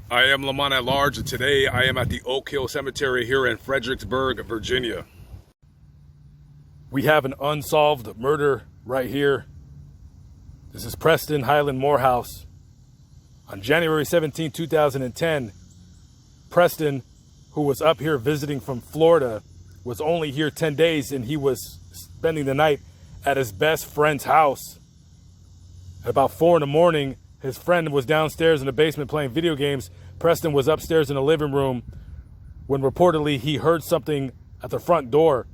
I am Lamont at Large, and today I am at the Oak Hill Cemetery here in Fredericksburg, Virginia. We have an unsolved murder right here. This is Preston Highland Morehouse. On January 17, 2010, Preston, who was up here visiting from Florida, was only here 10 days, and he was spending the night at his best friend's house. At about 4 in the morning, his friend was downstairs in the basement playing video games. Preston was upstairs in the living room when reportedly he heard something at the front door,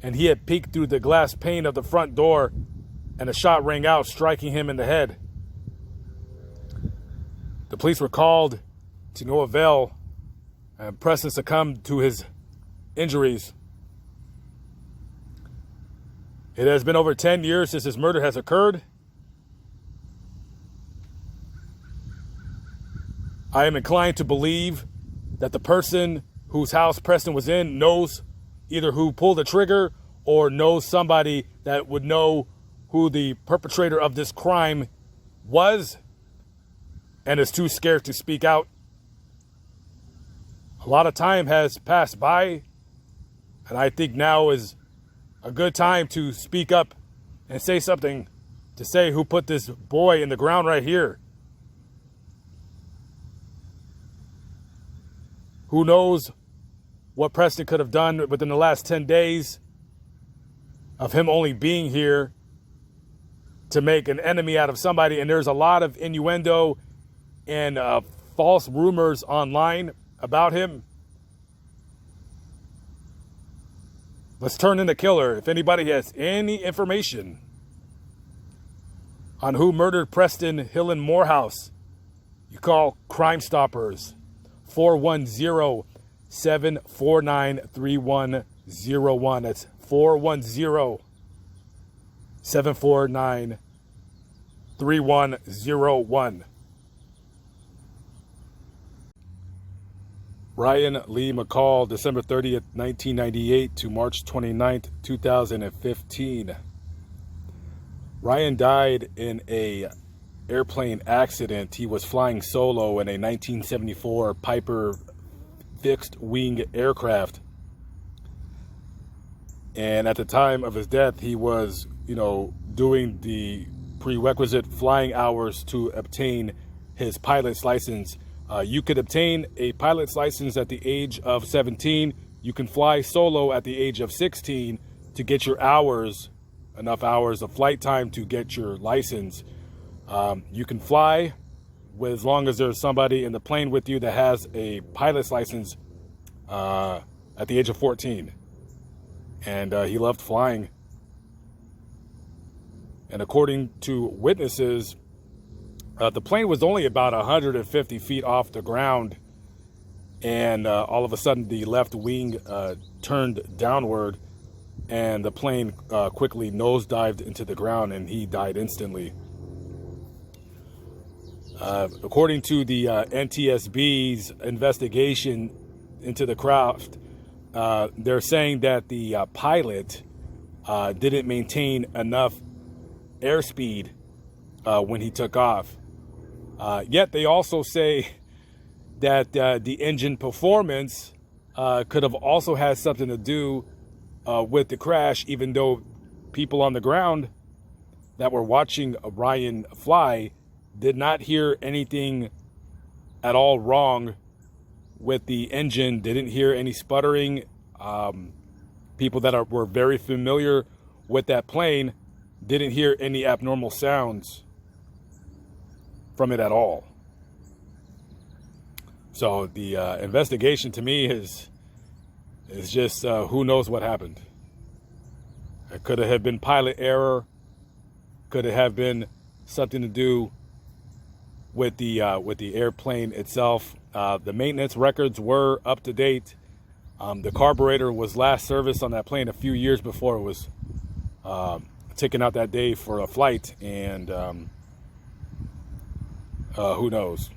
and he had peeked through the glass pane of the front door, and a shot rang out, striking him in the head. The police were called to no avail, and Preston succumbed to his injuries. It has been over 10 years since this murder has occurred. I am inclined to believe that the person whose house Preston was in knows either who pulled the trigger or knows somebody that would know who the perpetrator of this crime was and is too scared to speak out. A lot of time has passed by, and I think now is a good time to speak up and say something, to say who put this boy in the ground right here. Who knows what Preston could have done within the last 10 days of him only being here to make an enemy out of somebody. And there's a lot of innuendo and false rumors online about him. Let's turn in the killer. If anybody has any information on who murdered Preston Highland Morehouse, you call Crime Stoppers. 410-749-3101. That's 410-749-3101. Ryan Lee McCall, December 30th, 1998 to March 29th, 2015. Ryan died in a airplane accident. He was flying solo in a 1974 Piper fixed wing aircraft, and at the time of his death he was doing the prerequisite flying hours to obtain his pilot's license. You could obtain a pilot's license at the age of 17. You can fly solo at the age of 16 to get your hours, enough hours of flight time to get your license. You can fly as long as there's somebody in the plane with you that has a pilot's license at the age of 14. And he loved flying. And according to witnesses, the plane was only about 150 feet off the ground. And all of a sudden, the left wing turned downward, and the plane quickly nosedived into the ground, and he died instantly. According to the NTSB's investigation into the craft, they're saying that the pilot didn't maintain enough airspeed when he took off. Yet they also say that the engine performance could have also had something to do with the crash, even though people on the ground that were watching Ryan fly did not hear anything at all wrong with the engine, didn't hear any sputtering. People that were very familiar with that plane didn't hear any abnormal sounds from it at all. So the investigation to me is just who knows what happened. It could have been pilot error, could have been something to do with the airplane itself. The maintenance records were up to date. The carburetor was last serviced on that plane a few years before it was taken out that day for a flight, and who knows.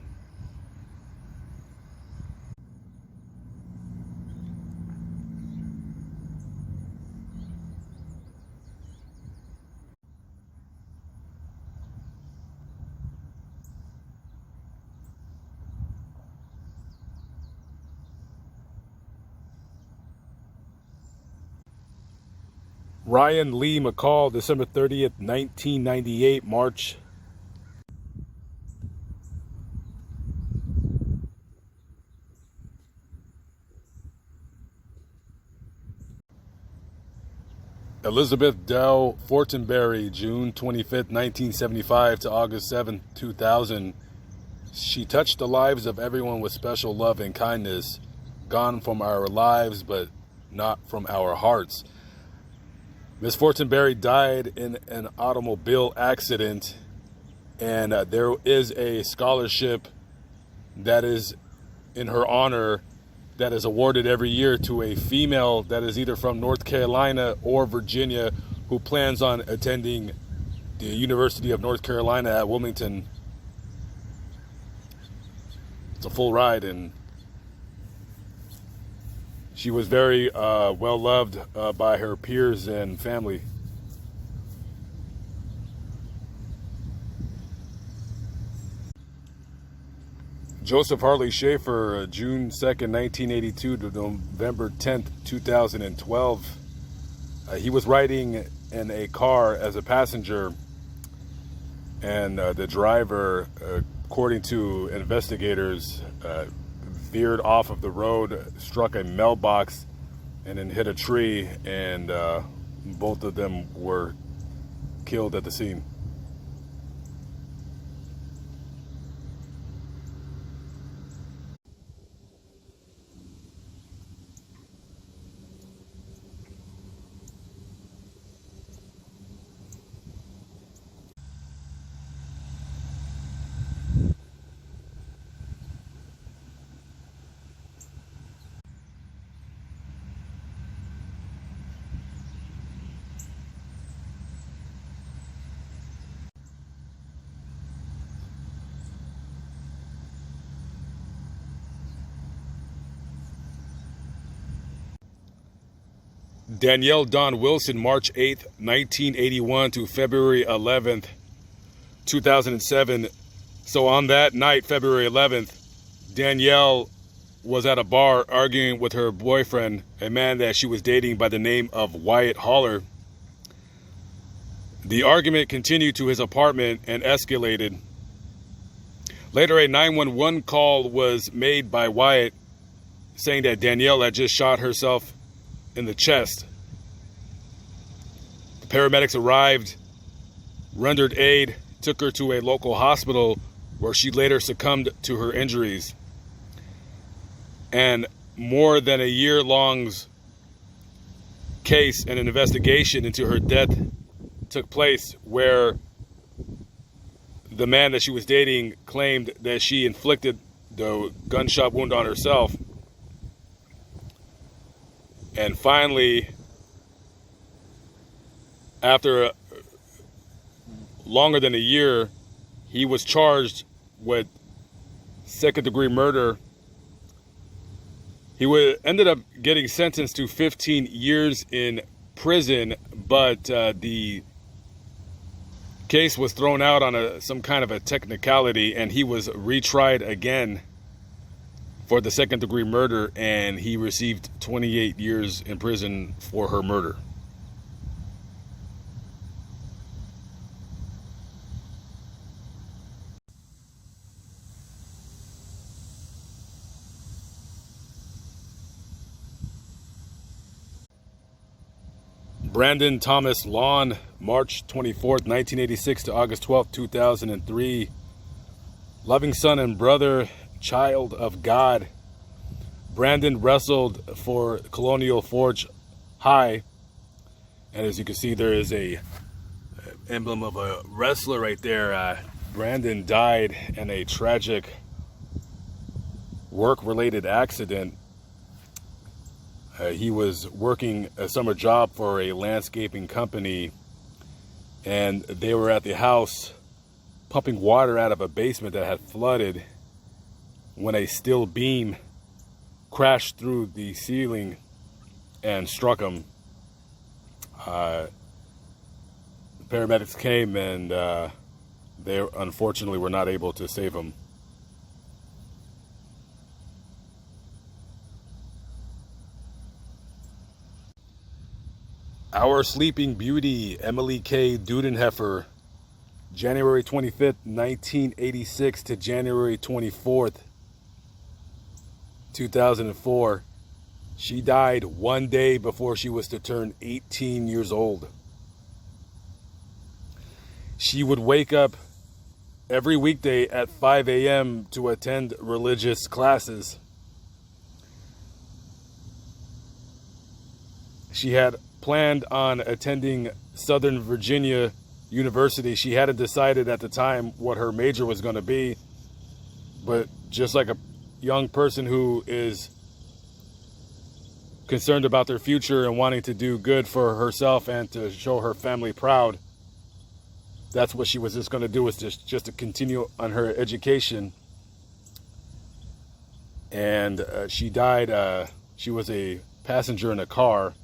Ryan Lee McCall, December 30th, 1998, March. Elizabeth Dell Fortenberry, June 25th, 1975 to August 7th, 2000. She touched the lives of everyone with special love and kindness, gone from our lives but not from our hearts. Miss Fortenberry died in an automobile accident, and there is a scholarship that is in her honor that is awarded every year to a female that is either from North Carolina or Virginia who plans on attending the University of North Carolina at Wilmington. It's a full ride, and she was very well loved by her peers and family. Joseph Harley Schaefer, June 2nd, 1982 to November 10th, 2012. He was riding in a car as a passenger, and the driver, according to investigators, veered off of the road, struck a mailbox, and then hit a tree, and both of them were killed at the scene. Danielle Dawn Wilson, March 8th, 1981 to February 11th, 2007. So on that night, February 11th, Danielle was at a bar arguing with her boyfriend, a man that she was dating by the name of Wyatt Haller. The argument continued to his apartment and escalated. Later, a 911 call was made by Wyatt saying that Danielle had just shot herself in the chest. The paramedics arrived, rendered aid, took her to a local hospital where she later succumbed to her injuries. And more than a year-long case and an investigation into her death took place, where the man that she was dating claimed that she inflicted the gunshot wound on herself. And finally, after longer than a year, he was charged with second-degree murder. He ended up getting sentenced to 15 years in prison, but the case was thrown out on some kind of a technicality, and he was retried again for the second-degree murder, and he received 28 years in prison for her murder. Brandon Thomas Lawn, March 24th, 1986 to August 12th, 2003. Loving son and brother, child of God. Brandon wrestled for Colonial Forge High, and as you can see, there is a emblem of a wrestler right there. Brandon died in a tragic work-related accident. He was working a summer job for a landscaping company, and they were at the house pumping water out of a basement that had flooded when a steel beam crashed through the ceiling and struck him. The paramedics came, and they unfortunately were not able to save him. Our Sleeping Beauty, Emily K. Dudenheffer, January 25th, 1986 to January 24th, 2004. She died one day before she was to turn 18 years old. She would wake up every weekday at 5 a.m. to attend religious classes. She had planned on attending Southern Virginia University. She hadn't decided at the time what her major was going to be, but just like a young person who is concerned about their future and wanting to do good for herself and to show her family proud, that's what she was just going to do, was just to continue on her education. And she died. She was a passenger in a car,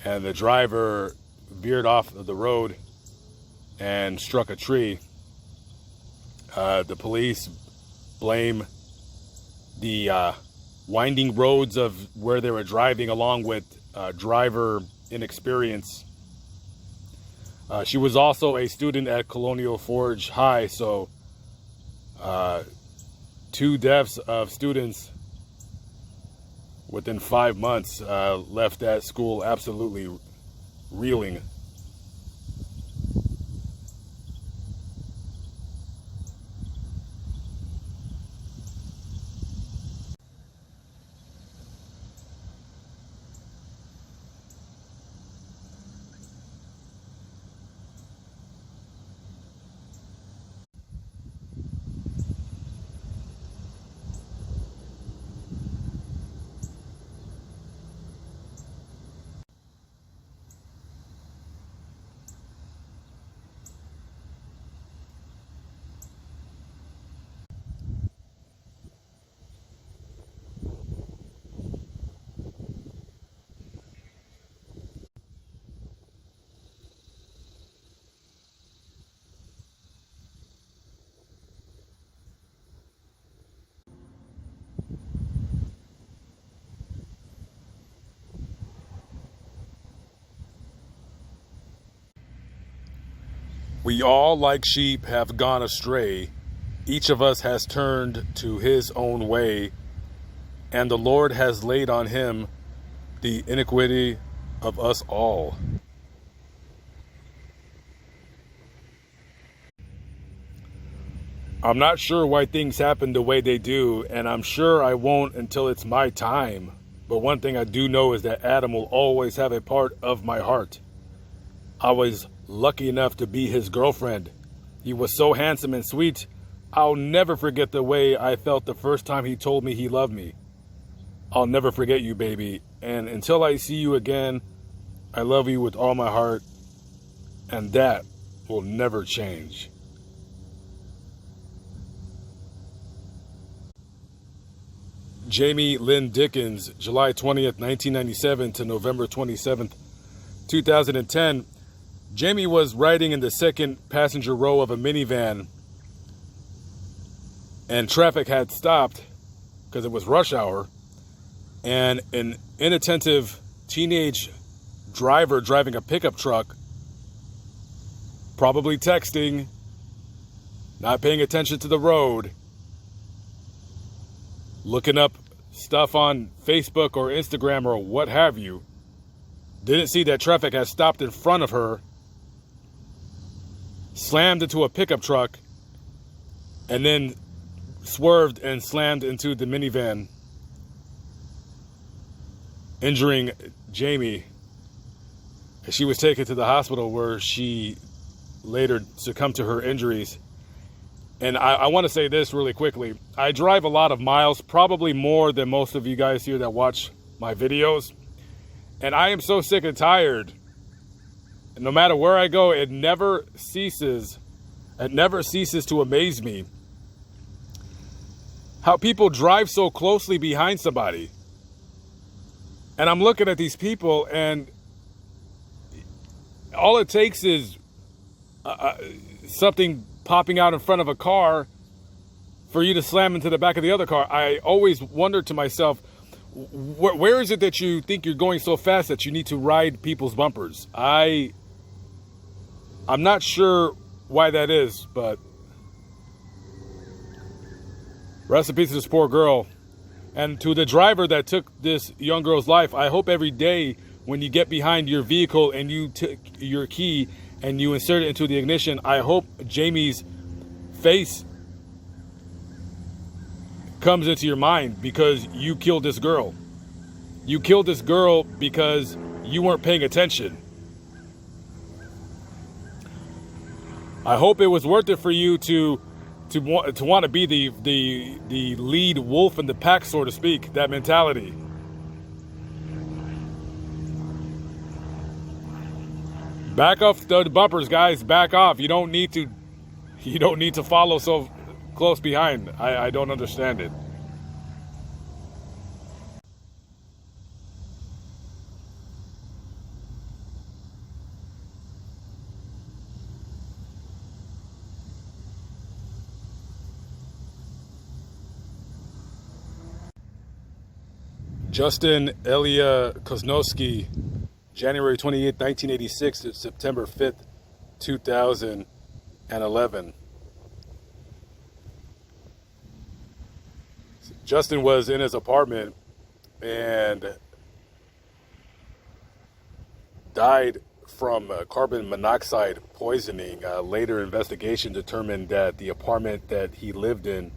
and the driver veered off of the road and struck a tree. The police blame the winding roads of where they were driving, along with driver inexperience. She was also a student at Colonial Forge High, so 2 deaths of students within 5 months left that school absolutely reeling. We all, like sheep, have gone astray. Each of us has turned to his own way, and the Lord has laid on him the iniquity of us all. I'm not sure why things happen the way they do, and I'm sure I won't until it's my time. But one thing I do know is that Adam will always have a part of my heart. I was lucky enough to be his girlfriend. He was so handsome and sweet. I'll never forget the way I felt the first time he told me he loved me. I'll never forget you, baby. And until I see you again, I love you with all my heart. And that will never change. Jamie Lynn Dickens, July 20th, 1997 to November 27th, 2010. Jamie was riding in the second passenger row of a minivan, and traffic had stopped because it was rush hour, and an inattentive teenage driver driving a pickup truck, probably texting, not paying attention to the road, looking up stuff on Facebook or Instagram or what have you, didn't see that traffic had stopped in front of her, slammed into a pickup truck, and then swerved and slammed into the minivan, injuring Jamie. She was taken to the hospital where she later succumbed to her injuries. And I want to say this really quickly. I drive a lot of miles, probably more than most of you guys here that watch my videos. And I am so sick and tired. And no matter where I go, it never ceases to amaze me how people drive so closely behind somebody. And I'm looking at these people, and all it takes is something popping out in front of a car for you to slam into the back of the other car. I always wonder to myself, Where is it that you think you're going so fast that you need to ride people's bumpers? I'm not sure why that is, but rest in peace to this poor girl. And to the driver that took this young girl's life, I hope every day when you get behind your vehicle and you take your key and you insert it into the ignition, I hope Jamie's face comes into your mind, because you killed this girl. You killed this girl because you weren't paying attention. I hope it was worth it for you to want to be the lead wolf in the pack, so to speak. That mentality. Back off the bumpers, guys. Back off. You don't need to follow so close behind. I don't understand it. Justin Elia Kozlowski, January 28, 1986 to September 5th, 2011. Justin was in his apartment and died from carbon monoxide poisoning. Later investigation determined that the apartment that he lived in,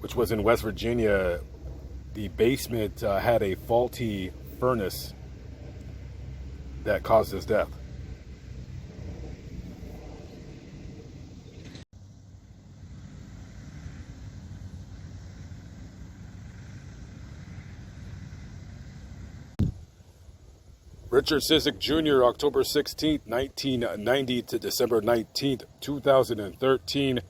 which was in West Virginia, the basement had a faulty furnace that caused his death. Richard Sizik Jr., October 16th, 1990 to December 19th, 2013.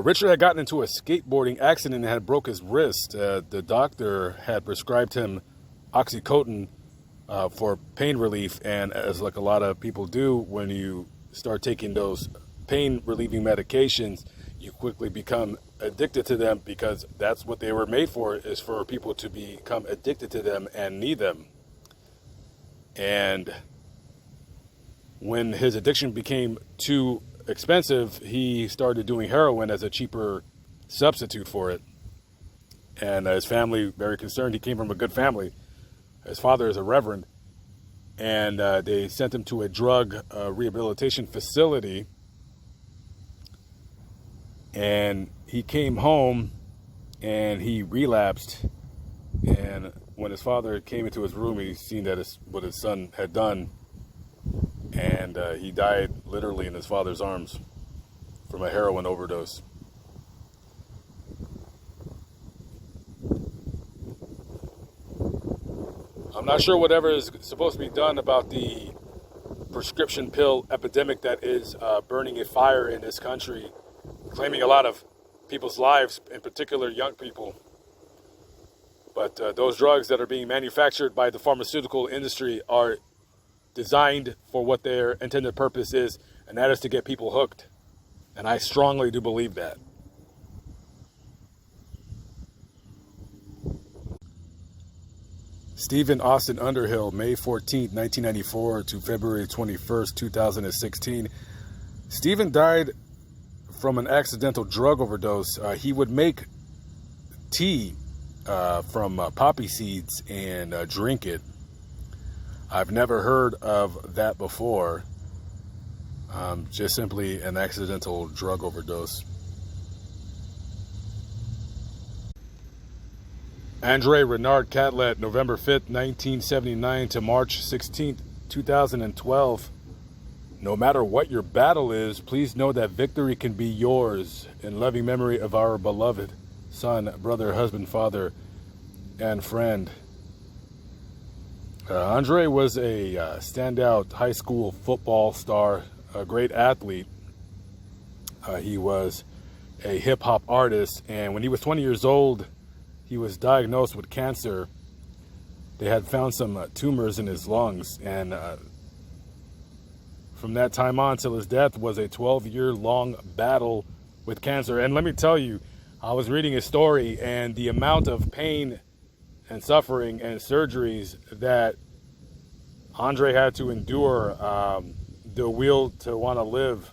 Richard had gotten into a skateboarding accident and had broke his wrist. The doctor had prescribed him Oxycontin for pain relief, and as like a lot of people do, when you start taking those pain relieving medications, you quickly become addicted to them, because that's what they were made for, is for people to become addicted to them and need them. And when his addiction became too expensive, he started doing heroin as a cheaper substitute for it. And his family, very concerned. He came from a good family. His father is a reverend, and they sent him to a drug rehabilitation facility. And he came home and he relapsed. And when his father came into his room, he seen that what his son had done. And he died literally in his father's arms from a heroin overdose. I'm not sure whatever is supposed to be done about the prescription pill epidemic that is burning a fire in this country, claiming a lot of people's lives, in particular young people. But those drugs that are being manufactured by the pharmaceutical industry are designed for what their intended purpose is, and that is to get people hooked. And I strongly do believe that. Stephen Austin Underhill, May 14th, 1994 to February 21st, 2016. Stephen died from an accidental drug overdose. He would make tea from poppy seeds and drink it. I've never heard of that before. Just simply an accidental drug overdose. Andre Renard Catlett, November 5th, 1979 to March 16th, 2012. No matter what your battle is, please know that victory can be yours. In loving memory of our beloved son, brother, husband, father, and friend. Andre was a standout high school football star, a great athlete. He was a hip-hop artist, and when he was 20 years old, he was diagnosed with cancer. They had found some tumors in his lungs, and from that time on till his death was a 12-year-long battle with cancer. And let me tell you, I was reading his story, and the amount of pain and suffering and surgeries that Andre had to endure, the will to want to live.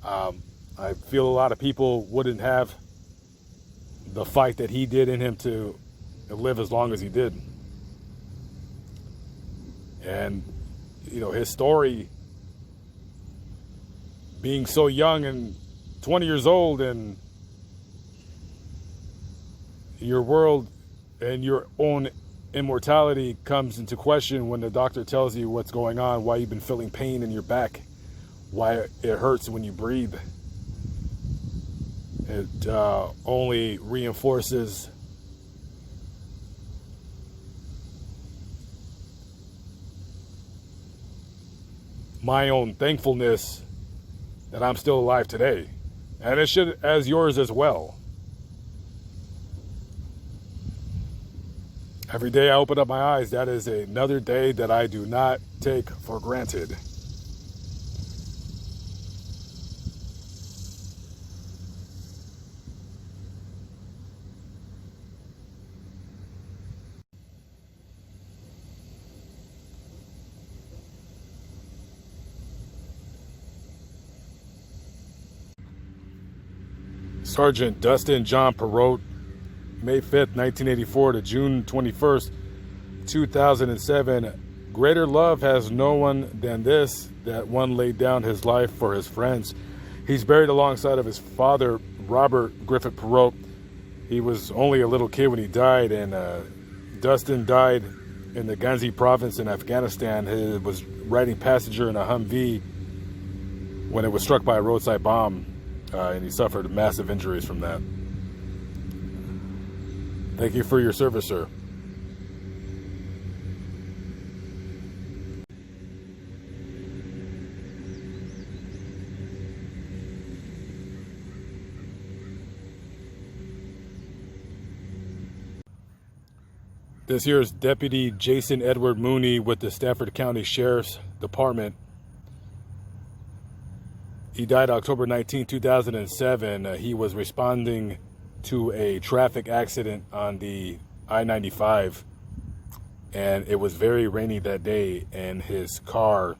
I feel a lot of people wouldn't have the fight that he did in him to live as long as he did. And, you know, his story, being so young and 20 years old, and your world and your own immortality comes into question when the doctor tells you what's going on, why you've been feeling pain in your back, why it hurts when you breathe. It only reinforces my own thankfulness that I'm still alive today. And it should, as yours as well. Every day I open up my eyes, that is another day that I do not take for granted. Sergeant Dustin John Perot, May 5th, 1984 to June 21st, 2007. Greater love has no one than this, that one laid down his life for his friends. He's buried alongside of his father, Robert Griffith Perot. He was only a little kid when he died, and Dustin died in the Ghazni province in Afghanistan. He was riding passenger in a Humvee when it was struck by a roadside bomb. And he suffered massive injuries from that. Thank you for your service, sir. This here is Deputy Jason Edward Mooney with the Stafford County Sheriff's Department. He died October 19, 2007. He was responding to a traffic accident on the I-95, and it was very rainy that day, and his car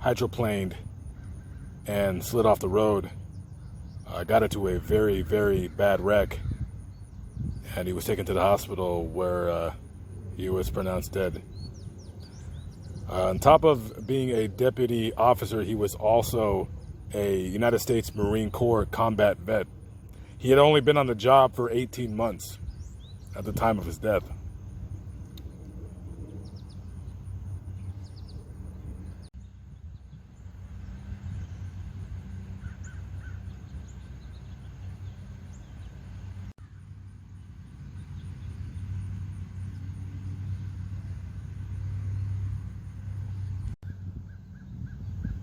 hydroplaned and slid off the road. Got into a very, very bad wreck, and he was taken to the hospital where he was pronounced dead. On top of being a deputy officer, he was also a United States Marine Corps combat vet. He had only been on the job for 18 months at the time of his death.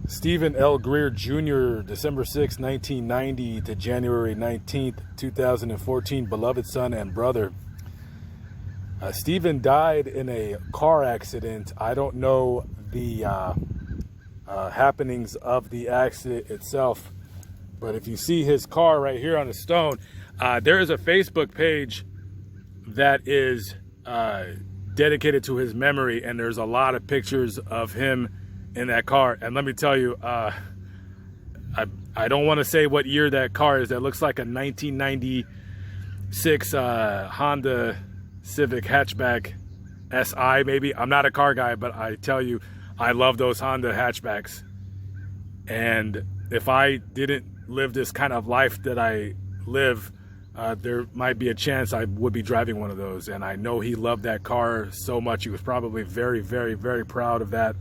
Stephen L. Greer Jr., December 6, 1990 to January 19th, 2014, beloved son and brother. Stephen died in a car accident. I don't know the happenings of the accident itself, but if you see his car right here on a stone, there is a Facebook page that is dedicated to his memory, and there's a lot of pictures of him in that car. And let me tell you, I don't want to say what year that car is. That looks like a 1996 Honda Civic hatchback SI, maybe. I'm not a car guy, but I tell you, I love those Honda hatchbacks. And if I didn't live this kind of life that I live, there might be a chance I would be driving one of those. And I know he loved that car so much. He was probably very, very, very proud of that.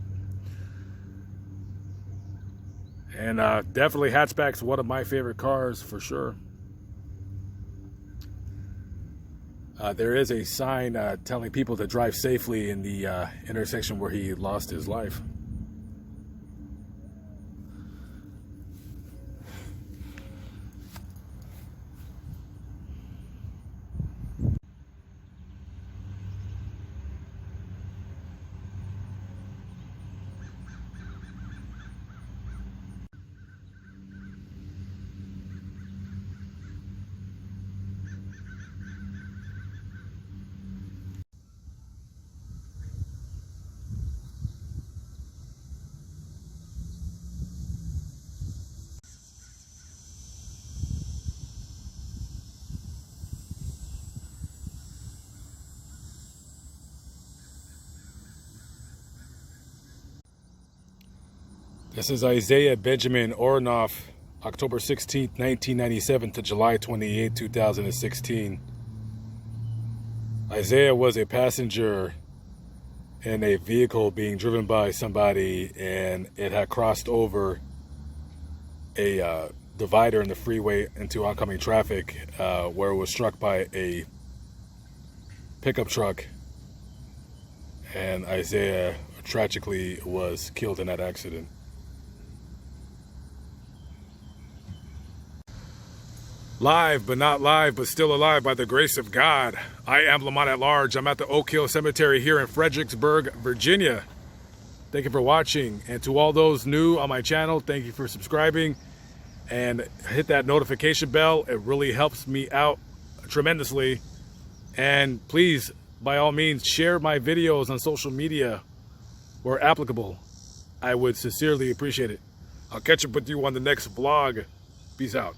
And definitely hatchback's one of my favorite cars for sure. There is a sign telling people to drive safely in the intersection where he lost his life. This is Isaiah Benjamin Oronoff, October 16th, 1997 to July 28, 2016. Isaiah was a passenger in a vehicle being driven by somebody, and it had crossed over a divider in the freeway into oncoming traffic, where it was struck by a pickup truck, and Isaiah tragically was killed in that accident. Live, but not live, but still alive by the grace of God. I am Lamont at Large. I'm at the Oak Hill Cemetery here in Fredericksburg, Virginia. Thank you for watching. And to all those new on my channel, thank you for subscribing. And hit that notification bell. It really helps me out tremendously. And please, by all means, share my videos on social media where applicable. I would sincerely appreciate it. I'll catch up with you on the next vlog. Peace out.